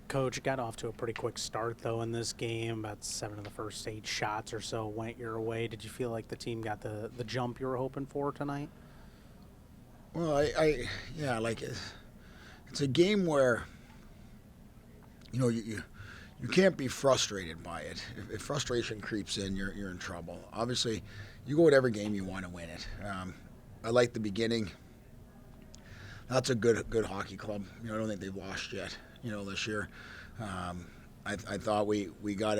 Coach, got off to a pretty quick start, though, in this game. About 7 of the first 8 shots or so went your way. Did you feel like the team got the jump you were hoping for tonight? Well, yeah, like it's a game where you can't be frustrated by it. If frustration creeps in, you're in trouble. Obviously, you go whatever game you want to win it. I like the beginning. That's a good hockey club. I don't think they've lost yet. This year. I thought we got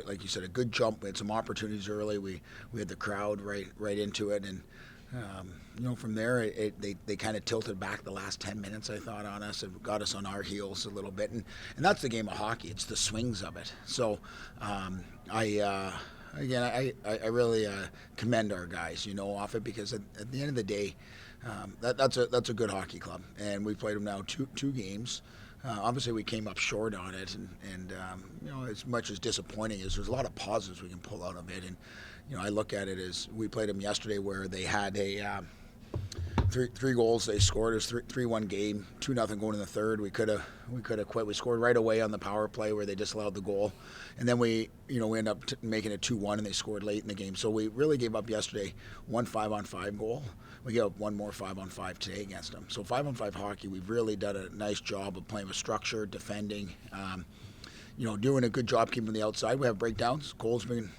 like you said, a good jump. We had some opportunities early. We had the crowd right into it, and from there they kind of tilted back the last 10 minutes. I thought on us, it got us on our heels a little bit, and that's the game of hockey. It's the swings of it. So I. Again, I really commend our guys, off it because at the end of the day, that's a good hockey club, and we played them now two games. Obviously, we came up short on it, and as much as disappointing as there's a lot of positives we can pull out of it, and I look at it as we played them yesterday where they had a three goals they scored. It was 3-1 game, 2-0 going in the third. We could have quit. We scored right away on the power play where they disallowed the goal, and then we end up making it 2-1, and they scored late in the game. So we really gave up yesterday one 5-on-5 goal. We gave up one more 5-on-5 today against them. So 5-on-5 hockey, we've really done a nice job of playing with structure, defending, doing a good job keeping the outside. We have breakdowns. Cole's been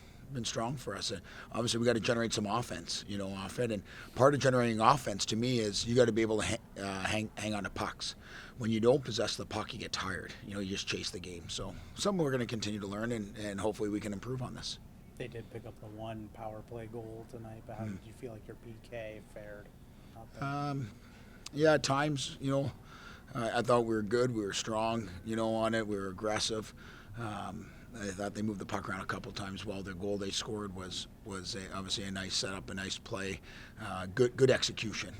strong for us. Obviously, we got to generate some offense, off it. And part of generating offense to me is you got to be able to hang on to pucks. When you don't possess the puck, you get tired. You just chase the game. So something we're going to continue to learn, and hopefully we can improve on this. They did pick up the one power play goal tonight, but how did you feel like your PK fared out there? Yeah, at times, I thought we were good. We were strong, on it. We were aggressive. I thought they moved the puck around a couple times well. Their goal they scored was obviously a nice setup, a nice play, good execution.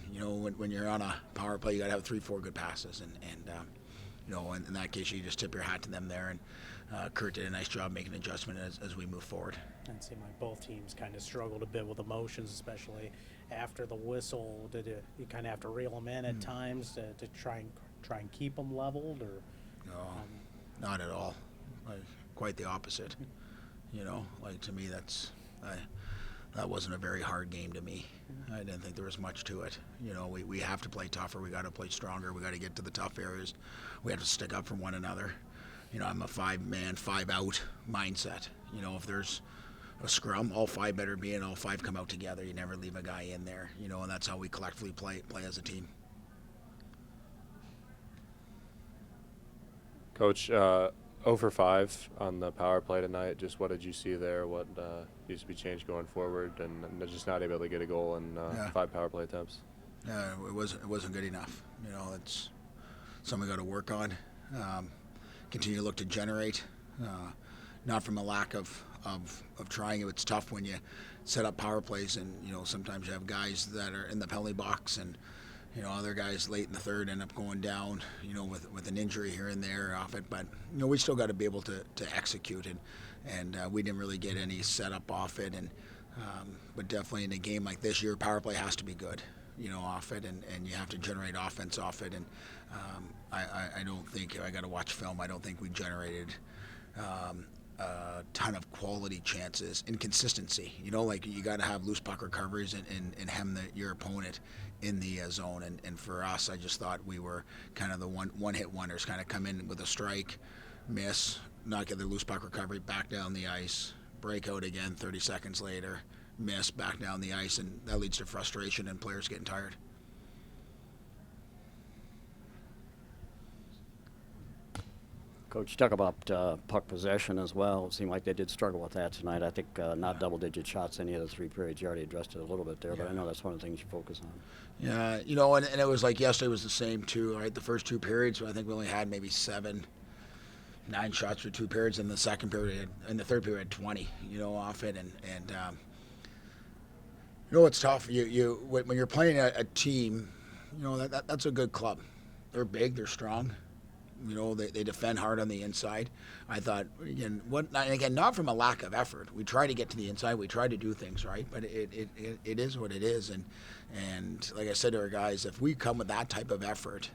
When you're on a power play, you got to have 3-4 good passes, and in that case, you just tip your hat to them there. And Kurt did a nice job making an adjustment as we move forward. And it seemed like both teams kind of struggled a bit with emotions, especially after the whistle. Did you kind of have to reel them in at times to try and keep them leveled, or? No, not at all. Quite the opposite. To me, that wasn't a very hard game to me. I didn't think there was much to it. We have to play tougher. We got to play stronger. We got to get to the tough areas. We have to stick up for one another. I'm a 5-man, 5-out mindset. If there's a scrum, all 5 better be in, all 5 come out together. You never leave a guy in there. And that's how we collectively play as a team. Coach, 0 for 5 on the power play tonight. Just what did you see there? What needs to be changed going forward? And just not able to get a goal in 5 power play attempts. Yeah, it wasn't good enough. It's something we got to work on. Continue to look to generate, not from a lack of trying. It's tough when you set up power plays, and sometimes you have guys that are in the penalty box, and other guys late in the third end up going down, with an injury here and there off it. But, we still got to be able to execute, and we didn't really get any setup off it. But definitely in a game like this, your power play has to be good, off it, and you have to generate offense off it. And I don't think, I got to watch film, I don't think we generated a ton of quality chances and consistency. Like you got to have loose puck recoveries and hem your opponent in the zone. And for us, I just thought we were kind of the one-hit wonders, kind of come in with a strike, miss, not get the loose puck recovery, back down the ice, break out again 30 seconds later, miss, back down the ice, and that leads to frustration and players getting tired. Coach, talk about puck possession as well. It seemed like they did struggle with that tonight. I think not double-digit shots any of the 3 periods. You already addressed it a little bit there, but I know that's one of the things you focus on. Yeah, and it was like yesterday was the same too, right? The first 2 periods, I think we only had maybe 7, 9 shots for 2 periods. In the second period, in the third period, 20, off it. And it's tough. When you're playing a team, that's a good club. They're big, they're strong. They defend hard on the inside. I thought, again, not from a lack of effort. We try to get to the inside. We try to do things right, but it is what it is. And like I said to our guys, if we come with that type of effort,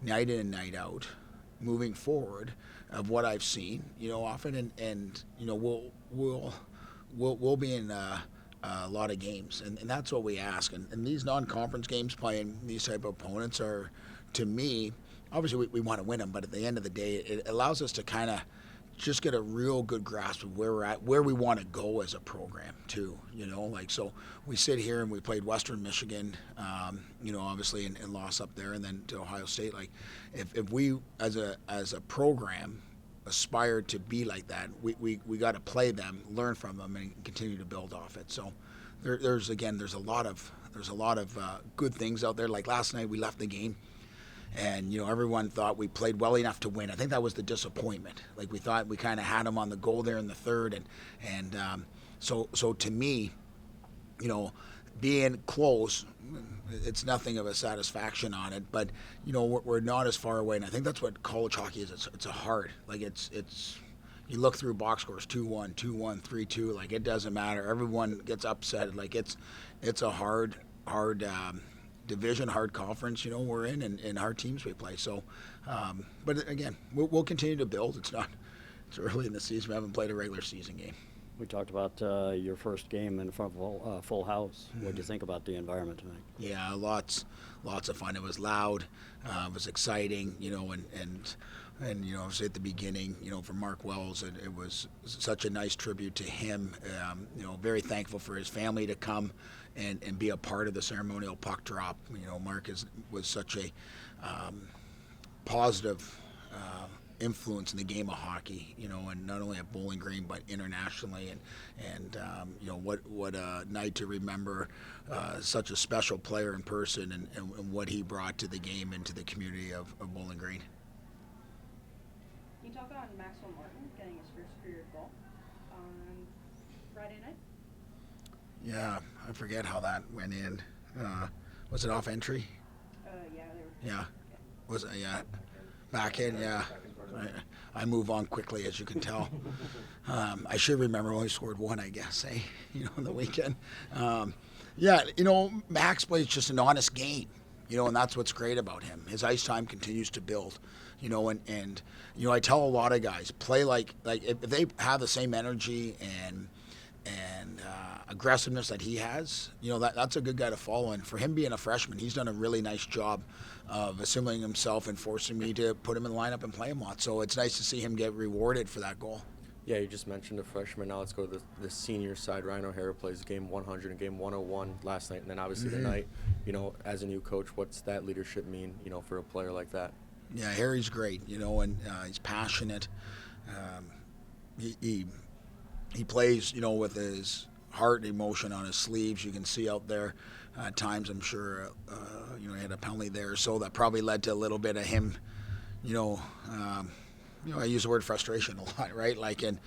night in and night out, moving forward of what I've seen, often, and we'll be in a lot of games, and that's what we ask. And these non-conference games, playing these type of opponents, are, to me, obviously we want to win them, but at the end of the day, it allows us to kind of just get a real good grasp of where we're at, where we want to go as a program too. So we sit here and we played Western Michigan, obviously, and lost up there, and then to Ohio State. Like, if we as a program aspire to be like that, we got to play them, learn from them, and continue to build off it. So there's a lot of good things out there. Like last night, we left the game, and everyone thought we played well enough to win. I think that was the disappointment. Like, we thought we kind of had them on the goal there in the third, and so to me, being close, it's nothing of a satisfaction on it. But we're not as far away, and I think that's what college hockey is. It's a hard, like, it's you look through box scores, 2-1, 2-1, 3-2. Like, it doesn't matter. Everyone gets upset. Like, it's a hard division, hard conference, we're in, and hard teams we play. So, but again, we'll continue to build. It's early in the season. We haven't played a regular season game. We talked about your first game in front of a full house. What did you think about the environment tonight? Yeah, lots of fun. It was loud, it was exciting, and obviously at the beginning, for Mark Wells, it was such a nice tribute to him. Very thankful for his family to come and be a part of the ceremonial puck drop. Mark was such a positive influence in the game of hockey, and not only at Bowling Green but internationally, and what a night to remember. Such a special player in person, and what he brought to the game and to the community of Bowling Green. Can you talk on Maxwell Martin getting his first career goal on Friday night? Yeah, I forget how that went in. Was it off entry? Yeah, they were. Yeah. Was it? Yeah. Back in, yeah. I move on quickly, as you can tell. I should remember only scored one, I guess, on the weekend. Max plays just an honest game, and that's what's great about him. His ice time continues to build, and I tell a lot of guys, play like if they have the same energy and aggressiveness that he has, that's a good guy to follow. And for him being a freshman, he's done a really nice job of assimilating himself and forcing me to put him in the lineup and play him a lot. So it's nice to see him get rewarded for that goal. Yeah, you just mentioned a freshman. Now let's go to the senior side. Ryan O'Hara plays game 100 and game 101 last night, and then obviously tonight. As a new coach, what's that leadership mean, for a player like that? Yeah, Harry's great, and he's passionate. He plays, with his heart and emotion on his sleeves. You can see out there at times, I'm sure, he had a penalty there, so that probably led to a little bit of him, I use the word frustration a lot, right? Like, and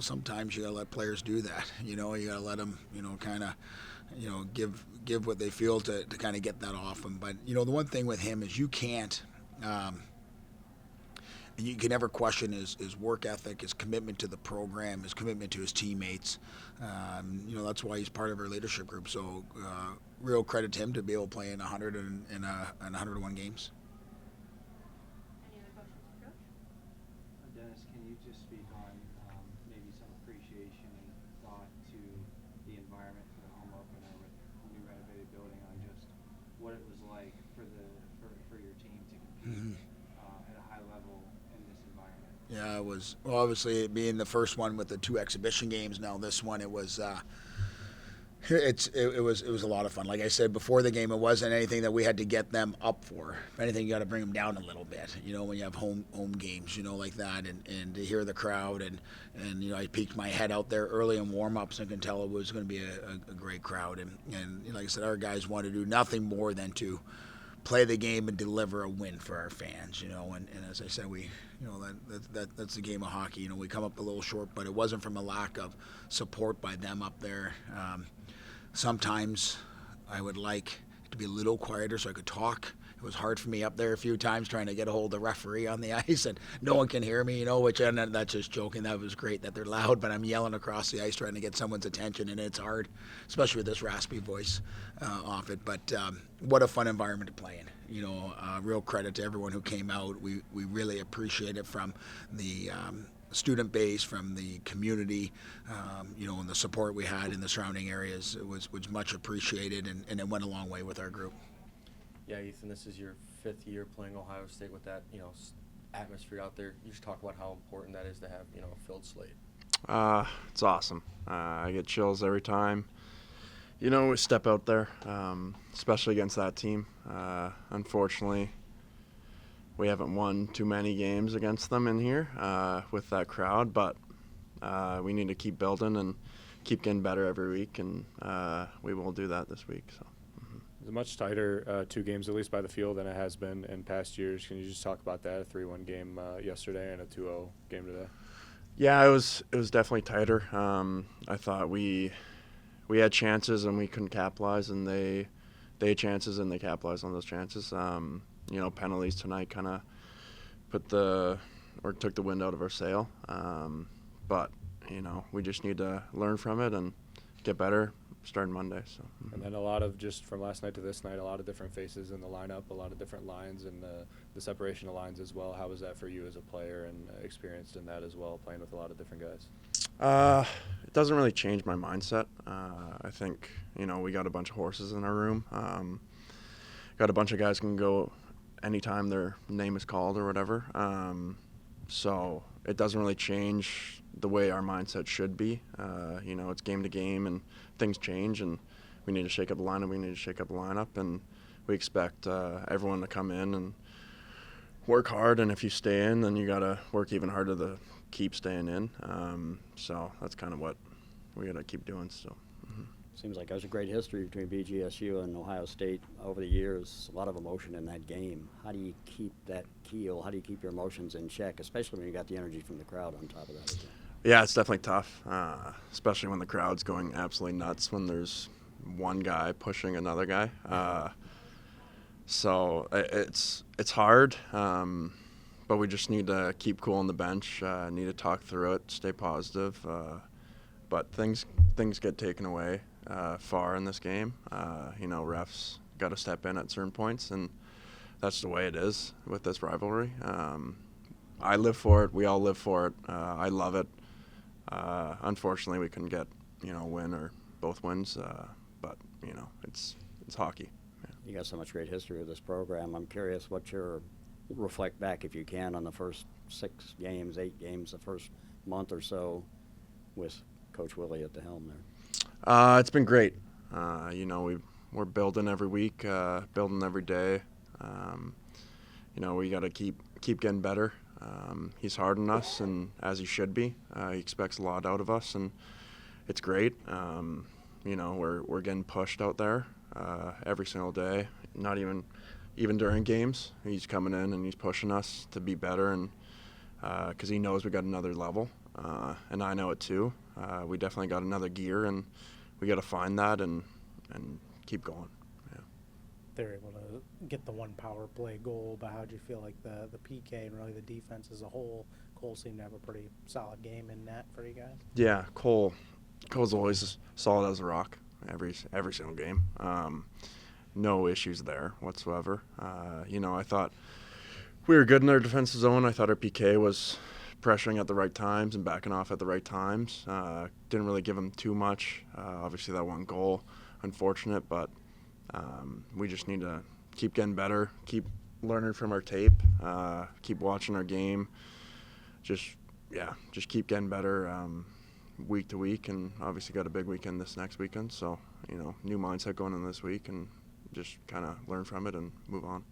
sometimes you gotta let players do that. You gotta let them, kind of, give what they feel to kind of get that off them. But the one thing with him is you can't. You can never question his work ethic, his commitment to the program, his commitment to his teammates. That's why he's part of our leadership group. So, real credit to him to be able to play in 100 and 101 games. Any other questions for Coach? Dennis, can you just speak on maybe some appreciation and thought to the environment for the home opener with the new renovated building, on just what it was like for your team to compete at a high level in this environment? Yeah, it was, well, obviously being the first one with the 2 exhibition games. Now this one, it was it was a lot of fun. Like I said before the game, it wasn't anything that we had to get them up for. If anything, you got to bring them down a little bit. When you have home games, like that, and to hear the crowd, and I peeked my head out there early in warm-ups and could tell it was going to be a great crowd. And like I said, our guys want to do nothing more than to play the game and deliver a win for our fans. And as I said, we that's the game of hockey. We come up a little short, but it wasn't from a lack of support by them up there. Sometimes I would like to be a little quieter so I could talk It was hard for me up there a few times trying to get a hold of the referee on the ice, and no one can hear me, which, and that's just joking. That was great that they're loud, but I'm yelling across the ice trying to get someone's attention, and it's hard, especially with this raspy voice off it. But what a fun environment to play in. Real credit to everyone who came out. We really appreciate it, from the student base, from the community, and the support we had in the surrounding areas. It was much appreciated, and it went a long way with our group. Yeah, Ethan, this is your 5th year playing Ohio State with that, atmosphere out there. You should talk about how important that is to have, a filled slate. It's awesome. I get chills every time. We step out there, especially against that team. Unfortunately, we haven't won too many games against them in here with that crowd, but we need to keep building and keep getting better every week, and we will do that this week. So. It's a much tighter 2 games, at least by the field, than it has been in past years. Can you just talk about that? A 3-1 game yesterday and a 2-0 game today. Yeah, it was definitely tighter. I thought we had chances and we couldn't capitalize, and they had chances and they capitalized on those chances. Penalties tonight kind of took the wind out of our sail. But we just need to learn from it and get better starting Monday. So. And then a lot of, just from last night to this night, a lot of different faces in the lineup, a lot of different lines, and the separation of lines as well. How was that for you as a player and experienced in that as well, playing with a lot of different guys? It doesn't really change my mindset. I think, we got a bunch of horses in our room. Got a bunch of guys can go anytime their name is called or whatever. So it doesn't really change the way our mindset should be. It's game to game and things change, and we need to shake up the lineup. And we expect everyone to come in and work hard, and if you stay in, then you got to work even harder to keep staying in. So that's kind of what we got to keep doing. So. Seems like there's a great history between BGSU and Ohio State over the years. A lot of emotion in that game. How do you keep that keel? How do you keep your emotions in check, especially when you got the energy from the crowd on top of that? Yeah, it's definitely tough, especially when the crowd's going absolutely nuts when there's one guy pushing another guy. So it's hard, but we just need to keep cool on the bench, need to talk through it, stay positive. But things get taken away far in this game. Refs got to step in at certain points, and that's the way it is with this rivalry. I live for it. We all live for it. I love it. Unfortunately, we couldn't get a win or both wins, but it's hockey. Yeah. You got so much great history with this program. I'm curious what your reflect back, if you can, on the first 6 games, 8 games, the first month or so with Coach Willie at the helm there. It's been great. We're building every week, building every day. We got to keep getting better. He's hard on us, and as he should be. He expects a lot out of us, and it's great. We're getting pushed out there every single day. Not even during games, he's coming in and he's pushing us to be better, and because he knows we got another level, and I know it too. We definitely got another gear, and we got to find that and keep going. Yeah. They're able to get the one power play goal, but how do you feel like the PK and really the defense as a whole? Cole seemed to have a pretty solid game in that for you guys. Yeah, Cole's always solid as a rock every single game. No issues there whatsoever. I thought we were good in our defensive zone. I thought our PK was pressuring at the right times and backing off at the right times. Didn't really give him too much. Obviously, that one goal, unfortunate, but we just need to keep getting better, keep learning from our tape, keep watching our game. Just keep getting better week to week, and obviously got a big weekend this next weekend. So, new mindset going in this week, and just kind of learn from it and move on.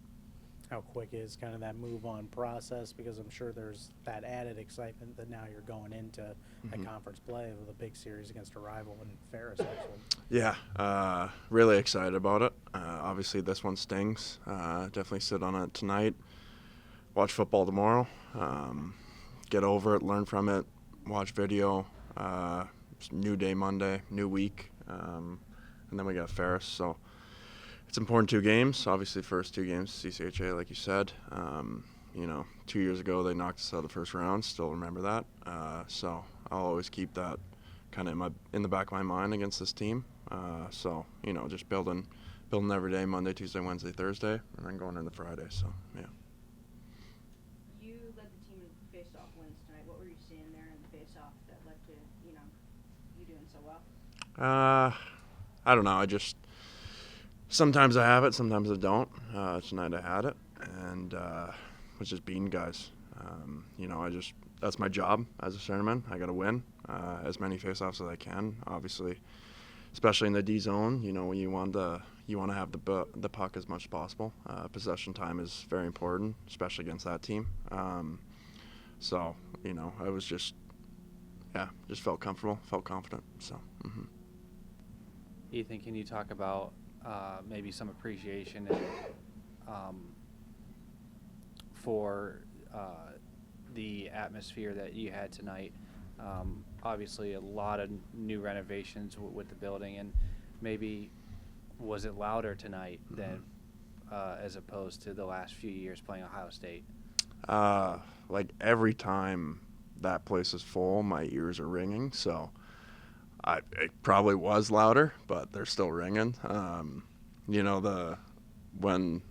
How quick is kind of that move on process? Because I'm sure there's that added excitement that now you're going into a conference play with a big series against a rival in Ferris, actually. Yeah, really excited about it. Obviously, this one stings. Definitely sit on it tonight. Watch football tomorrow. Get over it, learn from it, watch video. New day Monday, new week, and then we got Ferris. So it's important 2 games. Obviously, first 2 games, CCHA, like you said. 2 years ago they knocked us out of the first round. Still remember that. So I'll always keep that kind of in the back of my mind against this team. Just building every day, Monday, Tuesday, Wednesday, Thursday, and then going into Friday. So yeah. You led the team in face-off wins tonight. What were you seeing there in the face-off that led to you doing so well? I don't know. Sometimes I have it, sometimes I don't. Tonight I had it, and was just beating guys. That's my job as a centerman. I got to win as many faceoffs as I can. Obviously, especially in the D zone, when you want to have the puck as much as possible. Possession time is very important, especially against that team. I was just felt comfortable, felt confident. So. Mm-hmm. Ethan, can you talk about maybe some appreciation for the atmosphere that you had tonight? Obviously, a lot of new renovations with the building, and maybe was it louder tonight than as opposed to the last few years playing Ohio State? Like every time that place is full, my ears are ringing. So. It probably was louder, but they're still ringing. When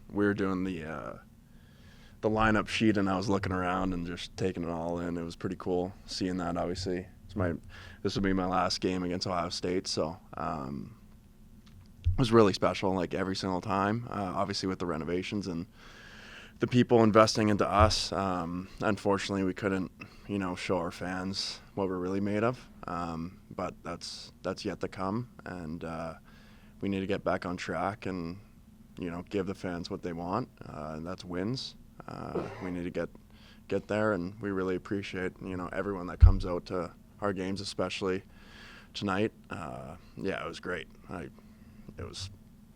we were doing the lineup sheet and I was looking around and just taking it all in, it was pretty cool seeing that. Obviously, this will be my last game against Ohio State, so it was really special. Like every single time, obviously with the renovations and the people investing into us. Unfortunately, we couldn't, show our fans what we're really made of. But that's yet to come, and we need to get back on track and, give the fans what they want, and that's wins. We need to get there, and we really appreciate, everyone that comes out to our games, especially tonight. It was great. It was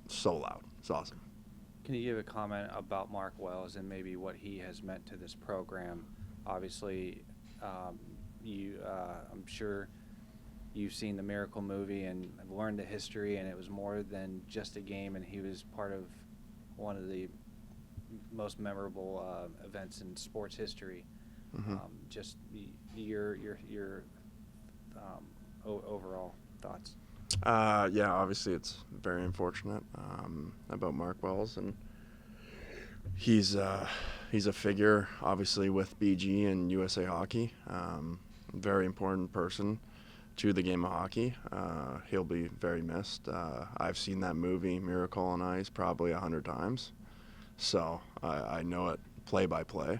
so loud. It's awesome. Can you give a comment about Mark Wells and maybe what he has meant to this program? Obviously, I'm sure you've seen the Miracle movie and learned the history, and it was more than just a game, and he was part of one of the most memorable events in sports history. Mm-hmm. Just your overall thoughts. Obviously it's very unfortunate about Mark Wells, and he's a figure, obviously, with BG and USA Hockey. Very important person to the game of hockey. He'll be very missed. I've seen that movie, Miracle on Ice, probably 100 times. So I know it play by play.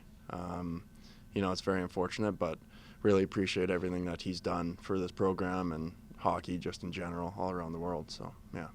It's very unfortunate, but really appreciate everything that he's done for this program and hockey just in general all around the world. So, yeah.